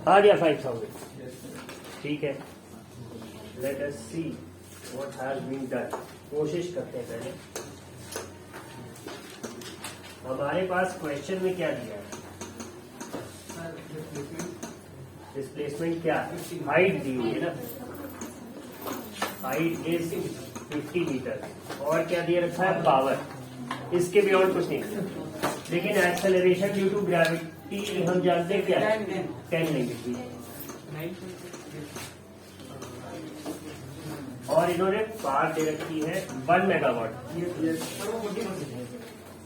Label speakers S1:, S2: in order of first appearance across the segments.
S1: आ गया 5000। ठीक है, let us see what has been done. कोशिश करते हैं पहले। हमारे पास क्वेश्चन में क्या दिया है? डिस्प्लेसमेंट क्या है? हाइट दी हुई है ना, हाइट इज 50 मीटर और क्या दिया रखा है? पावर। इसके बियॉन्ड कुछ नहीं दिया। लेकिन एक्सेलरेशन ड्यू टू ग्रेविटी हम जानते हैं क्या है? 10 लेंगे। और इन्होंने पावर दे रखी है 1 मेगावाट।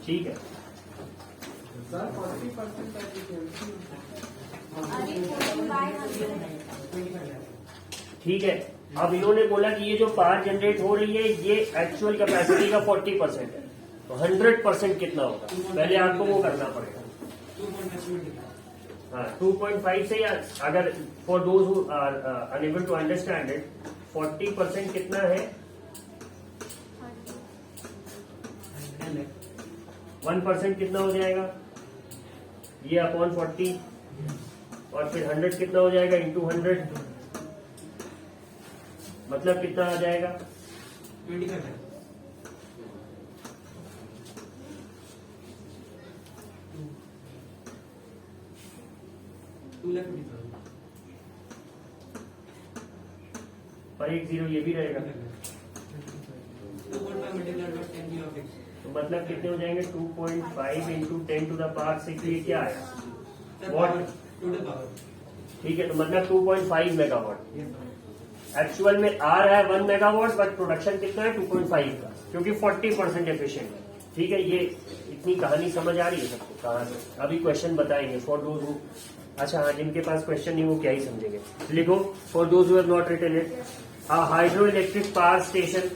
S1: ठीक है, ठीक है। अब इन्होंने बोला कि ये जो पावर जनरेट हो रही है ये एक्चुअल कैपेसिटी का 40% है, तो 100% कितना होगा? पहले आपको वो करना पड़ेगा। हाँ, 2.5 से, या अगर for those who are unable to understand it, 40% कितना है? 1% कितना हो जाएगा? ये अपॉन 40, और फिर 100 कितना हो जाएगा? इंटू 100, मतलब कितना आ जाएगा?
S2: 25।
S1: और एक जीरो ये भी रहेगा, तो मतलब कितने हो जाएंगे? 2.5 इंटू 10 टू द पावर 6। ये क्या आया? वॉट। ठीक है, तो मतलब 2.5 मेगावाट। एक्चुअल में आ रहा है 1 मेगावाट, बट प्रोडक्शन कितना है? 2.5 का, क्योंकि 40% एफिशिएंट है। ठीक है, ये इतनी कहानी समझ आ रही है सबको? कहाँ से? अभी क्वेश्चन बताएंगे फॉर दोज हु, अच्छा हाँ, जिनके पास क्वेश्चन नहीं वो क्या ही समझेंगे। लिखो, for those who have not written it, a hydroelectric power station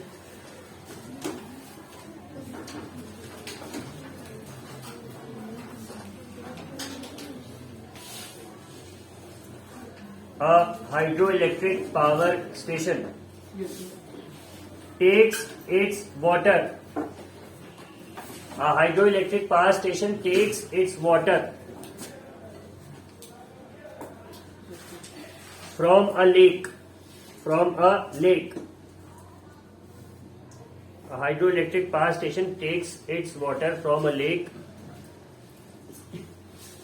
S1: a hydroelectric power station takes its water. A hydroelectric power station takes its water from a lake. From a lake. A hydroelectric power station takes its water from a lake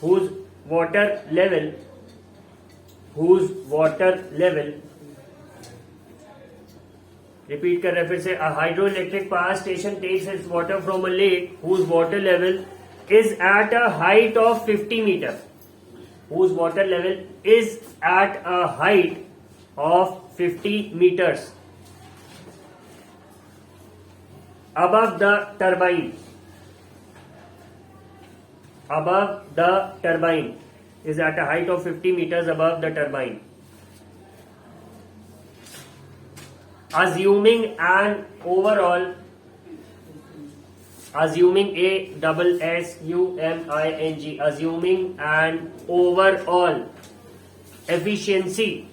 S1: whose water level repeat कर रहे हैं फिर से। A hydroelectric power station takes its water from a lake whose water level is at a height of 50 metre. Whose water level is at a height of 50 metres above the turbine. Above the turbine is at a height of 50 meters above the turbine. Assuming an overall, assuming a double SUMING, assuming an overall efficiency,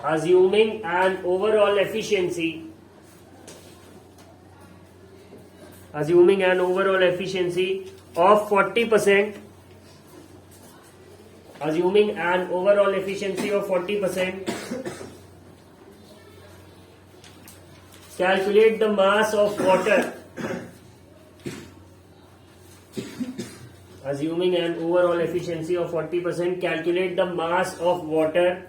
S1: assuming an overall efficiency, assuming an overall efficiency of 40%, assuming an overall efficiency of 40%, calculate the mass of water. Assuming an overall efficiency of 40%, calculate the mass of water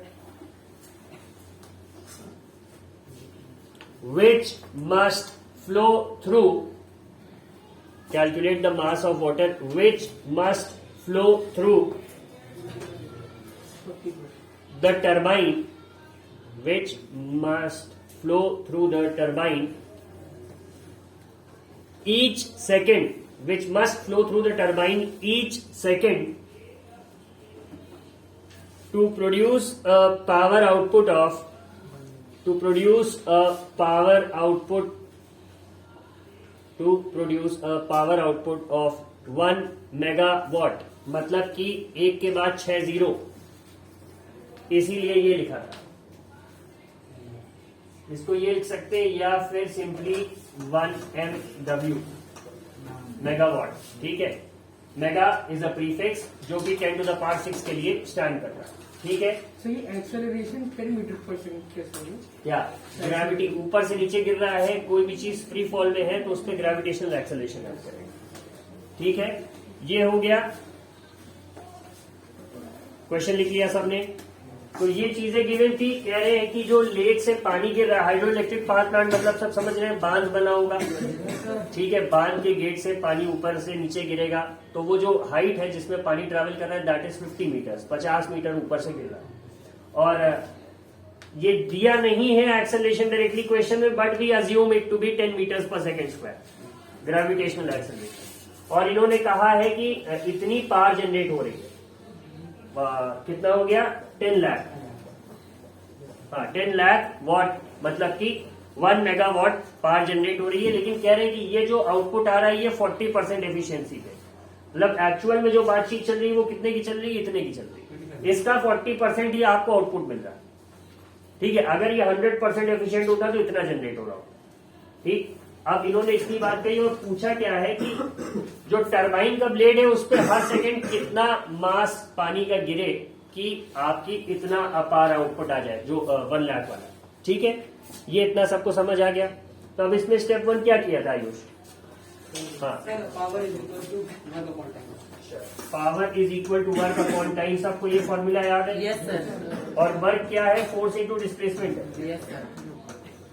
S1: which must flow through. Calculate the mass of water which must flow through the turbine, which must flow through the turbine each second, which must flow through the turbine each second to produce a power output of, to produce a power output of 1 megawatt. मतलब कि एक के बाद 6 zero, इसीलिए ये लिखा था। इसको ये लिख सकते हैं या फिर सिंपली 1 MW, मेगावाट। ठीक है, मेगा इज अ प्रीफिक्स जो कि 10 to the power 6 के लिए स्टैंड कर रहा है, ठीक है।
S2: सो ये एक्सेलरेशन 10 मीटर पर सेकंड कैसे होगी?
S1: क्या ग्रेविटी ऊपर से नीचे गिर रहा है, कोई भी चीज फ्री फॉल में है तो उस पर ग्रेविटेशनल एक्सेलरेशन हेल्प करेगा, ठीक है। ये हो गया, क्वेश्चन लिख लिया सबने। तो ये चीजें गिवन थी, कह रहे हैं कि जो लेक से पानी गिर रहा है, हाइड्रो इलेक्ट्रिक पावर प्लांट मतलब सब समझ रहे हैं, बांध बना होगा, ठीक है। बांध के गेट से पानी ऊपर से नीचे गिरेगा, तो वो जो हाइट है जिसमें पानी ट्रेवल कर रहा है दैट इज 50 मीटर, 50 मीटर ऊपर से गिर रहा है। और ये दिया नहीं है एक्सेलरेशन डायरेक्टली क्वेश्चन में, but we assume it to be 10 meters per second square gravitational acceleration. और इन्होंने कहा है कि इतनी पावर जनरेट हो रही है, कितना हो गया 10 लाख, हाँ 10 लाख वॉट, मतलब कि 1 मेगावाट पावर जनरेट हो रही है। लेकिन कह रहे हैं कि ये जो आउटपुट आ रहा है ये 40% एफिशिएंसी पे, मतलब एक्चुअल में जो बातचीत चल रही है वो कितने की चल रही है, इतने की चल रही है, इसका 40% ही आपको आउटपुट मिल रहा है, ठीक है। अगर ये 100% एफिशिएंट होता तो इतना जनरेट हो रहा होता, ठीक। अब इन्होंने इतनी बात कही और पूछा क्या है कि जो टरबाइन का ब्लेड है उस पर हर सेकंड कितना मास पानी का गिरे कि आपकी इतना अपार आउटपुट आ जाए, जो 1 लाख वाला, ठीक है। ये इतना सबको समझ आ गया। तो अब इसमें स्टेप 1 क्या किया था आयुष? हाँ,
S3: power is equal to work upon time.
S1: Power is equal to work upon time, सबको ये फॉर्मूला याद है?
S3: Yes sir.
S1: और वर्क क्या है? फोर्स इंटू डिस्प्लेसमेंट है,
S3: यस सर।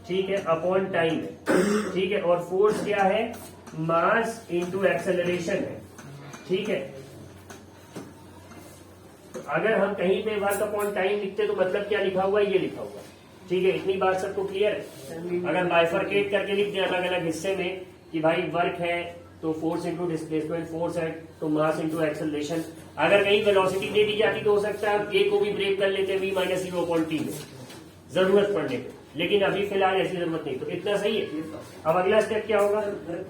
S1: ठीक है, अपॉन टाइम है, ठीक है। और फोर्स क्या है? मास इंटू एक्सेलरेशन है, ठीक है। तो अगर हम कहीं पे वर्क अपॉन टाइम लिखते तो मतलब क्या लिखा हुआ है? ये लिखा हुआ है, ठीक है। इतनी बात सबको क्लियर है? अगर बाइफरकेट करके लिख दिया अलग अलग हिस्से में कि भाई वर्क है तो फोर्स इंटू डिस्प्लेसमेंट, फोर्स है तो मास इंटू एक्सेलरेशन। अगर कहीं वेलोसिटी दे दी जाती तो हो सकता है ए को भी ब्रेक कर लेते v minus you upon T में जरूरत पड़ने पे, लेकिन अभी फिलहाल ऐसी जरूरत नहीं। तो इतना सही है। अब अगला स्टेप क्या होगा?
S3: सर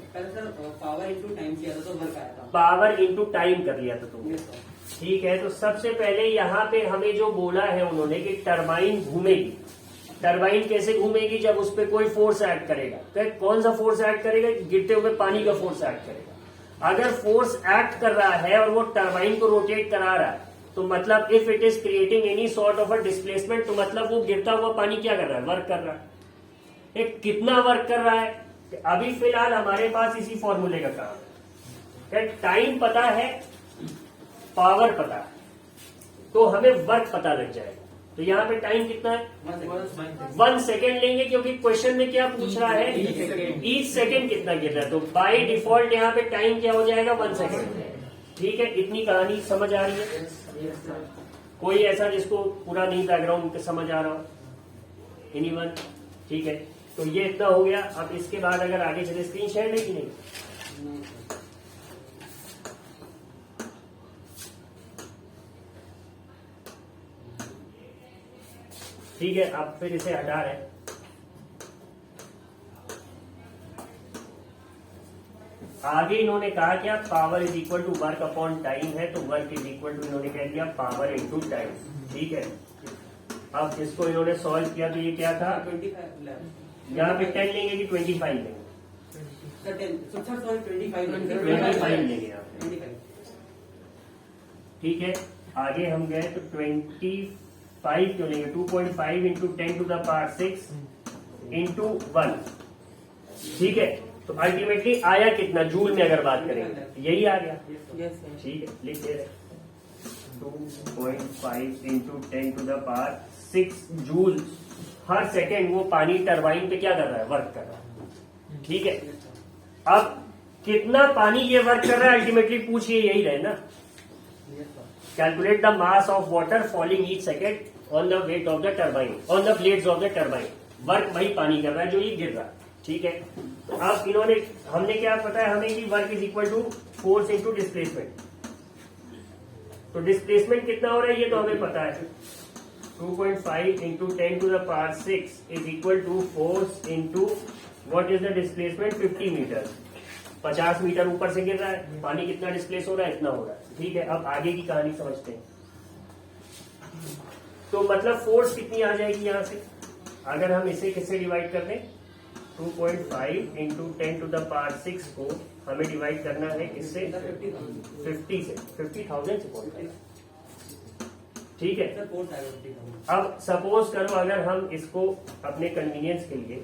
S3: पावर इंटू टाइम किया था तो वर्क आया था।
S1: पावर इंटू टाइम कर लिया था तुमने, ठीक है। तो सबसे पहले यहाँ पे हमें जो बोला है उन्होंने कि टरबाइन घूमेगी। टरबाइन कैसे घूमेगी? जब उस पर कोई फोर्स ऐड करेगा। तो कौन सा फोर्स ऐड करेगा? गिरते हुए पानी का फोर्स ऐड करेगा। अगर फोर्स एक्ट कर रहा है और वो टरबाइन को रोटेट करा रहा है तो मतलब if it is creating any sort of a displacement, तो मतलब वो गिरता हुआ पानी क्या कर रहा है? वर्क कर रहा है। कितना वर्क कर रहा है? अभी फिलहाल हमारे पास इसी फॉर्मूले का काम है। टाइम पता है, पावर पता है, तो हमें वर्क पता लग जाएगा। तो यहाँ पे टाइम कितना है? 1 सेकेंड लेंगे, क्योंकि क्वेश्चन में क्या पूछ रहा है? ईच सेकेंड कितना गिर रहा है। तो बाय डिफॉल्ट यहाँ पे टाइम क्या हो जाएगा? 1 सेकेंड, ठीक है। इतनी कहानी समझ आ रही है? कोई ऐसा जिसको पूरा नहीं बैकग्राउंड समझ आ रहा हो? एनीवन? ठीक है। तो ये इतना हो गया। अब इसके बाद अगर आगे चले, स्क्रीन शेयर है कि नहीं? ठीक है, अब फिर इसे हटा रहे हैं। आगे इन्होंने कहा क्या? Power is equal to work upon time है, तो वर्क इज इक्वल टू इन्होंने कह दिया पावर इनटू टाइम, ठीक है। अब इसको इन्होंने सॉल्व किया तो ये क्या था?
S3: 25
S1: यहाँ पे 10 लेंगे कि 25 लेंगे? 25 लेंगे यहाँ पे, ठीक है। आगे हम गए तो 25 क्यों लेंगे? 2.5 into 10 to the power 6 into 1, ठीक है। तो अल्टीमेटली आया कितना जूल में? अगर बात करेंगे यही आ गया, ठीक है। लिख दे रहे 2.5 into 10 to the power 6 joule हर सेकेंड। वो पानी टरबाइन पे क्या कर रहा है? वर्क कर रहा है, ठीक है। अब कितना पानी ये वर्क कर रहा है अल्टीमेटली पूछिए, यही रहे ना। Calculate the mass of water falling each second on the weight of the turbine, on the blades of the turbine. Work वही पानी कर रहा है जो ये गिर रहा है, ठीक है। अब इन्होंने, हमने क्या पता है हमें कि work is equal to force into displacement. तो डिस्प्लेसमेंट कितना हो रहा है ये तो हमें पता है। 2.5 into 10 to the power 6 is equal to force into what is the displacement? 50 meter. 50 meter ऊपर से गिर रहा है, पानी कितना डिस्प्लेस हो रहा है? इतना हो रहा है, ठीक है। अब आगे की कहानी समझते हैं। तो मतलब फोर्स कितनी आ जाएगी यहाँ से? अगर हम इसे किससे डिवाइड कर दें? 2.5 इंटू 10 टू द पावर 6 को हमें डिवाइड करना है इससे 50 से 50,000 से 0.5। ठीक है। अब सपोज करो अगर हम इसको अपने कन्वीनियंस के लिए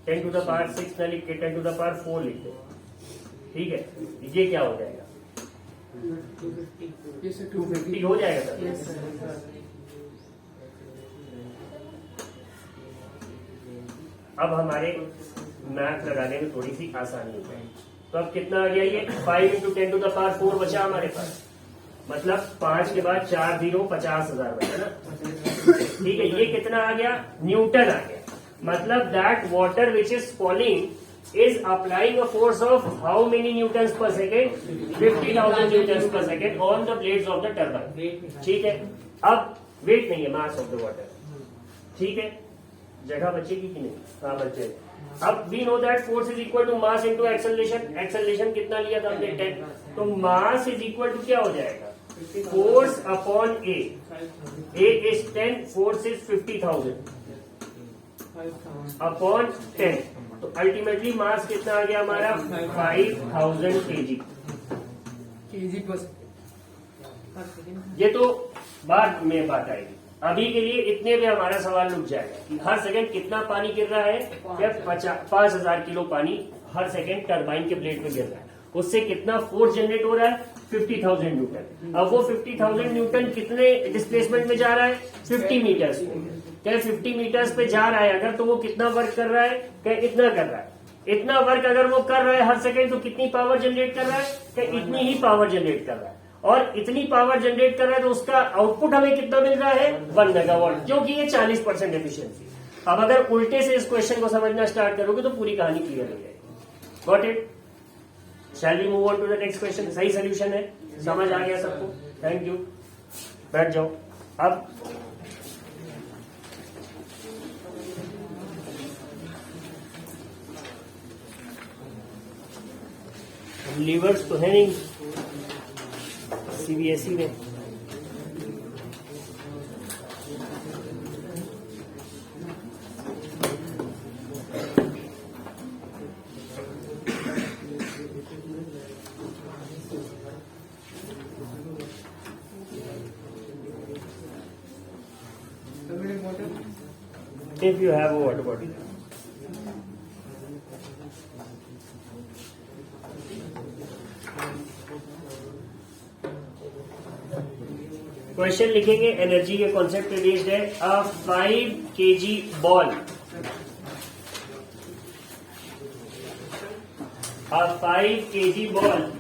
S1: 10 टू द पावर 6 न लिख के 10 टू द पावर 4 लिख दो। ठीक है, ये क्या हो जाएगा? 250 हो जाएगा सर। अब हमारे मैथ लगाने में थोड़ी सी आसानी हो जाएगी। तो अब कितना आ गया ये? 5 इंटू 10 टू द पावर 4 बचा हमारे पास, मतलब 5 के बाद 4 0 50,000 बचा ना। ठीक है, ये कितना आ गया? न्यूटन आ गया। मतलब that water which is falling is applying a force of how many Newton's पर सेकेंड? 50,000 न्यूटन्स पर second on the blades of the turbine. ठीक है, अब वेट नहीं है, मास ऑफ द वाटर। ठीक है, जगह बचेगी कि नहीं? हाँ बचे। अब we know that force is equal to mass into acceleration. Acceleration कितना लिया था हमने? 10। तो मास इज इक्वल टू क्या हो जाएगा? Force upon A. A is 10, force is 50,000 upon 10। तो अल्टीमेटली मास कितना आ गया हमारा? 5,000 kg। ये तो बाद में बात आएगी, अभी के लिए इतने में हमारा सवाल रुक जाएगा कि हर सेकंड कितना पानी गिर रहा है? क्या 5,000 किलो पानी हर सेकंड टरबाइन के प्लेट में गिर रहा है। उससे कितना फोर्स जनरेट हो रहा है? 50,000 न्यूटन। अब वो 50,000 न्यूटन कितने डिस्प्लेसमेंट में जा रहा है? 50 मीटर्स पे। क्या 50 मीटर्स पे जा रहा है अगर, तो वो कितना वर्क कर रहा है? क्या इतना कर रहा है? इतना वर्क अगर वो कर रहा है हर सेकंड, तो कितनी पावर जनरेट कर रहा है? क्या इतनी ही पावर जनरेट कर रहा है। और इतनी पावर जनरेट कर रहा है तो उसका आउटपुट हमें कितना मिल रहा है? 1 मेगावाट, जो कि ये 40% एफिशिएंसी। अब अगर उल्टे से इस क्वेश्चन को समझना स्टार्ट करोगे तो पूरी कहानी क्लियर हो जाएगी। Got it? Shall we move on to the next question? सही सोल्यूशन है, समझ आ गया सबको? थैंक यू, बैठ जाओ। अब लीवर्स तो है नहीं सीबीएसई में। If you have a water bottle. Question लिखेंगे, एनर्जी के कॉन्सेप्ट पे बेस्ड है। अ 5 kg ball, a 5 kg ball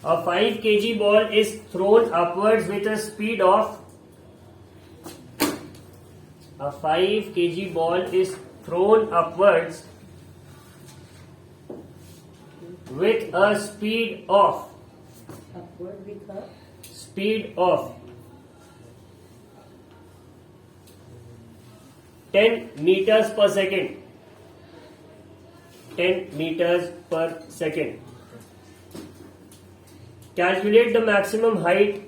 S1: A 5 kg ball is thrown upwards with a speed of 5 kg ball is thrown upwards with a speed of 10 meters per second. 10 meters per second. Calculate the maximum height.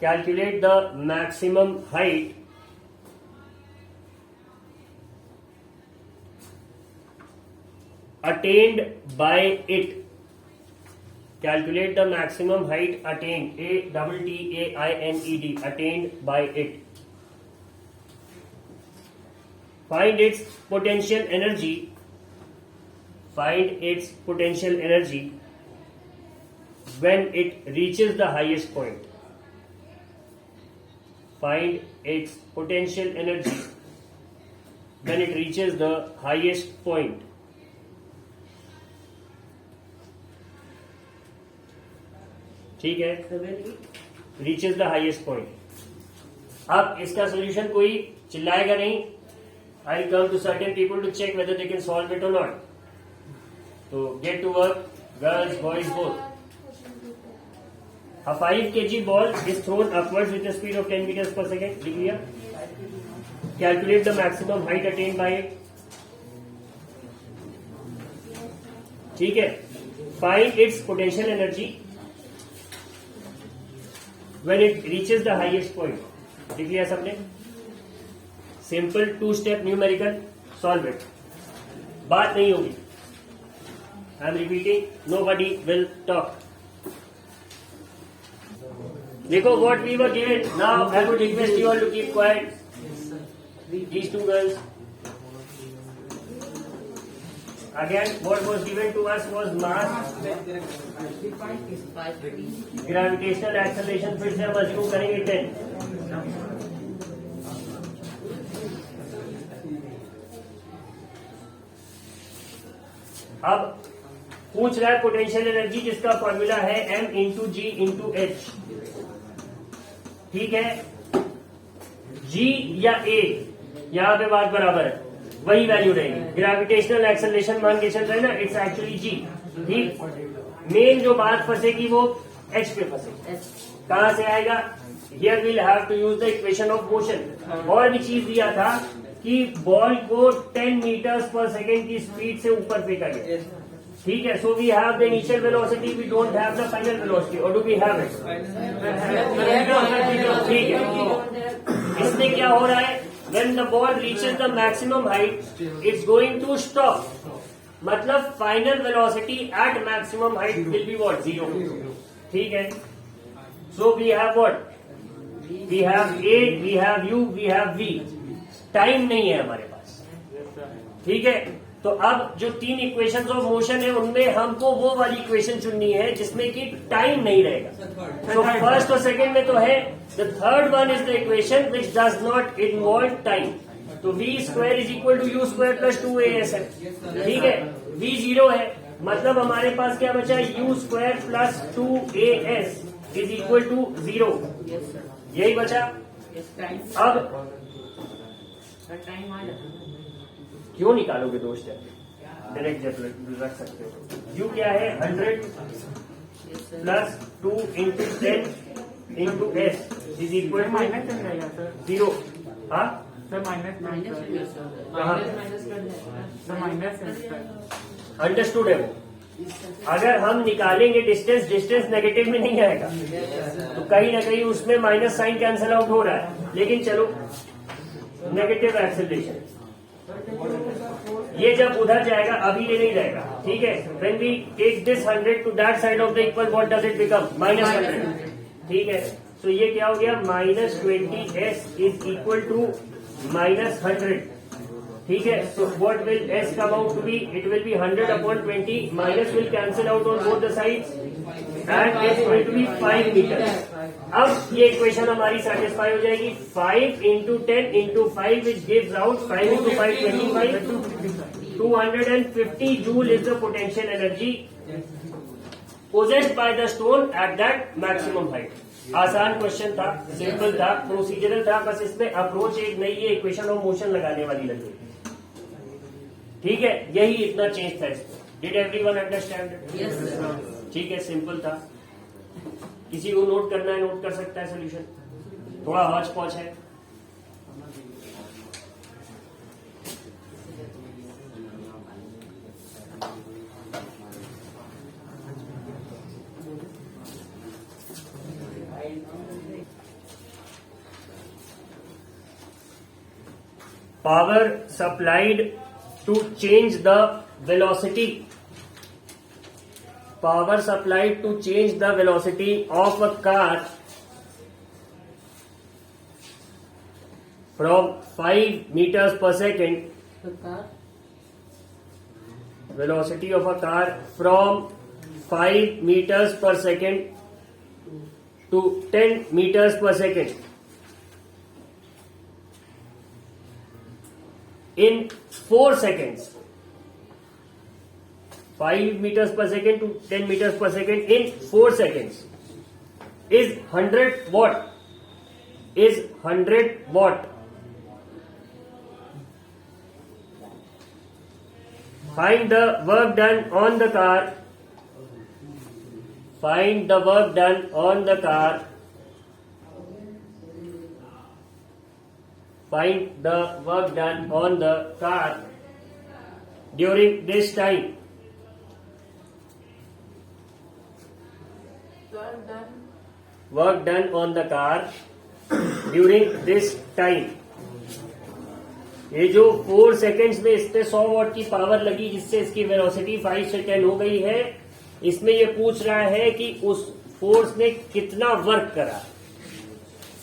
S1: Calculate the maximum height attained by it. Calculate the maximum height attained. ATTAINED. Attained by it. Find its potential energy. Find its potential energy when it reaches the highest point. Find its potential energy when it reaches the highest point. ठीक है, reaches the highest point. अब इसका solution कोई चिल्लाएगा नहीं. I'll come to certain people to check whether they can solve it or not. So get to work, girls, boys, both. A 5 kg ball is thrown upwards with a speed of 10 meters per second. Calculate the maximum height attained by it. ठीक है, find its potential energy when it reaches the highest point. लिख लिया सबने? Simple 2 step numerical, solve it. बात नहीं होगी, I am repeating, nobody will talk. देखो what we were given, now I would request you all to keep quiet, these 2 girls. Again, what was given to us was mass, gravitational acceleration, फिर से हम assume करेंगे 10। अब पूछ रहा है potential energy जिसका फॉर्मूला है m इंटू जी इंटू एच। ठीक है, g या a यहां पे बात बराबर है, वही वैल्यू रहेगी। ग्रेविटेशनल एक्सेलरेशन मान के चल रहे हैं ना, इट्स एक्चुअली g। ठीक, मेन जो बात फंसेगी वो h पे फंसेगी। कहां से आएगा? Here we'll have to use the equation of motion. और भी चीज दिया था कि बॉल को 10 मीटर्स पर सेकेंड की स्पीड से ऊपर फेंका गया। ठीक है, so we have the initial velocity, we don't have the final velocity, और डू वी हैव इट? ठीक है, इसमें क्या हो रहा है? When the ball reaches the maximum height, it's going to stop. मतलब final velocity at maximum height will be what? 0। ठीक है, so we have what? We have a, we have u, we have v. Time नहीं है हमारे पास। ठीक है, तो अब जो 3 इक्वेशंस ऑफ मोशन है उनमें हमको वो वाली इक्वेशन चुननी है जिसमें कि टाइम नहीं रहेगा। तो फर्स्ट और सेकंड में तो है, the third one is the equation which does not involve time. तो V square is equal to U square plus 2as है। ठीक है, v 0 है, मतलब हमारे पास क्या बचा? U square plus 2as is equal to 0। यही बचा। अब क्यों निकालोगे दोस्त? डायरेक्ट जब रख सकते हो। यू क्या है? 100 plus 2 into 10 into s is equal to -0। हाँ
S2: सर, माइनस
S1: अंडरस्टूड है वो। अगर हम निकालेंगे डिस्टेंस नेगेटिव में नहीं आएगा, तो कहीं ना कहीं उसमें माइनस साइन कैंसल आउट हो रहा है। लेकिन चलो, नेगेटिव एक्सेलरेशन ये जब उधर जाएगा, अभी ये नहीं रहेगा। ठीक है, when we take this 100 to that side of the equal, what does it become? -100। ठीक है, तो ये क्या हो गया? -20s is equal to -100। ठीक है, so what will s come out to be? It will be 100 upon 20. Minus will cancel out on both the sides and s will be 5 meters. अब ये इक्वेशन हमारी सेटिस्फाई हो जाएगी। 5 into 10 into 5 which gives out 5 into 5 25. 250 joule is the potential energy possessed by the stone at that maximum height. आसान question था, simple था, procedural था, बस इसमें अप्रोच एक नई है, इक्वेशन ऑफ मोशन लगाने वाली लगी। ठीक है, यही इतना चेंज था इसमें। Did everyone understand? ठीक है, सिंपल था। किसी को नोट करना है नोट कर सकता है सोल्यूशन, थोड़ा हौच पौच है। Power supplied to change the velocity. Power supplied to change the velocity of a car from 5 meters per second. Velocity of a car from 5 meters per second to 10 meters per second in 4 seconds. 5 meters per second to 10 meters per second in 4 seconds is 100 watt. Is 100 watt. Find the work done on the car. Find the work done on the car. Find the work done on the car during this time. Work done on the car during this time. ये जो 4 seconds में इस पे 100 what की power लगी जिससे इसकी velocity 5 से 10 हो गई है, इसमें ये पूछ रहा है कि उस फोर्स ने कितना वर्क करा।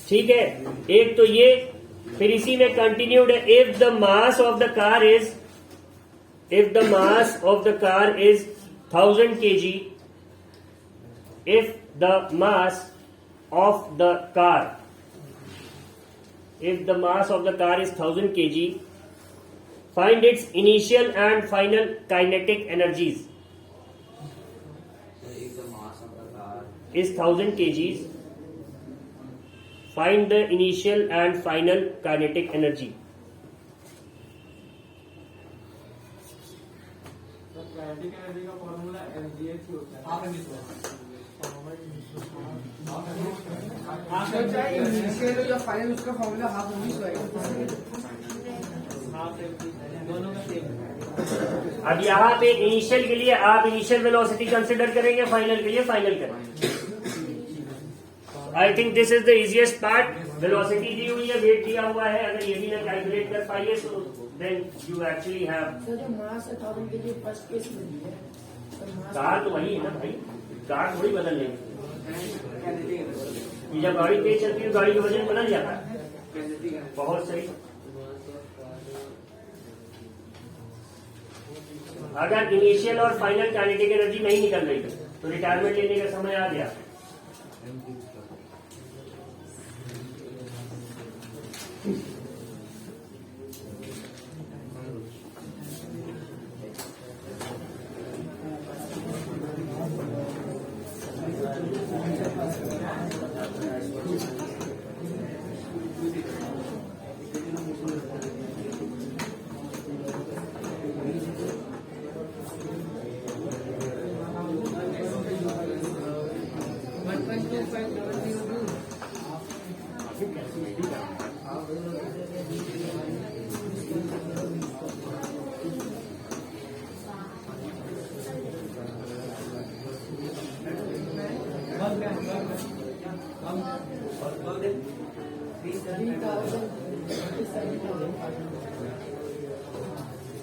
S1: ठीक है, एक तो ये, फिर इसी में कंटिन्यूड है, if the mass of the car is 1000 kg, if the mass of the car is 1000 kg, find its initial and final kinetic energies.
S3: If the mass of the car
S1: is 1000 kgs, find the initial and final kinetic energy.
S2: Kinetic energy का formula mgh होता है। Initial या final उसका formula half mv होगा। दोनों का same.
S1: अब यहाँ पे इनिशियल के लिए आप इनिशियल वेलोसिटी कंसिडर करेंगे, फाइनल के लिए फाइनल करेंगे। I think this is the easiest part. Velocity दी हुई है, वेट दिया हुआ है, अगर ये भी ना कैलकुलेट कर पाइए तो then you actually have.
S4: Sir जो मास 1000 के लिए फर्स्ट केस में दी है, तो मास
S1: कार तो वही है ना भाई, कार थोड़ी बदल लेंगे।
S3: kinetic energy।
S1: ये जब गाड़ी तेज चलती है गाड़ी का वजन बदल जाता है।
S3: Kinetic energy।
S1: बहुत सही। अगर इनिशियल और फाइनल काइनेटिक एनर्जी नहीं निकल रही तो रिटायरमेंट लेने का समय आ गया।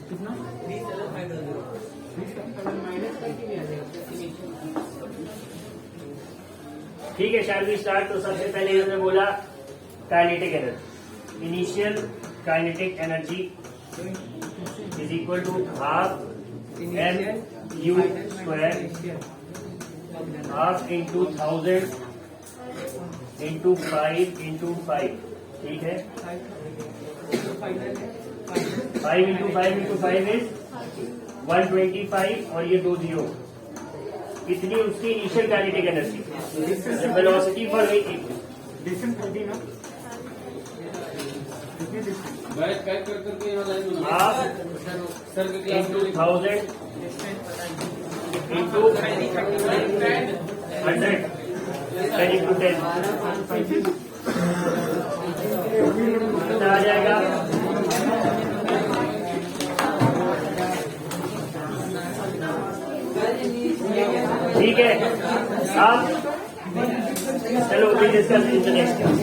S2: कितना? माइनस करके नहीं आ जाएगा।
S1: ठीक है, शैल वी स्टार्ट। तो सबसे पहले हमने बोला kinetic energy. Initial kinetic energy is equal to half mu square, half into 1000 into 5 into 5। ठीक है, 5 इंटू 5 इंटू 5 इज 125 और ये 2 0। कितनी उसकी इनिशियल काइनेटिक एनर्जी जब वेलोसिटी बढ़ गई थी।
S2: डिस्टेंस होती ना,
S3: बैठ कर करके यहाँ लाइन बना।
S1: हाफ
S3: सर के क्लास
S1: इंटू 1000 इंटू 100 10 इंटू 10 कितना आ जाएगा? ठीक है, आप चलो we discuss in the next class.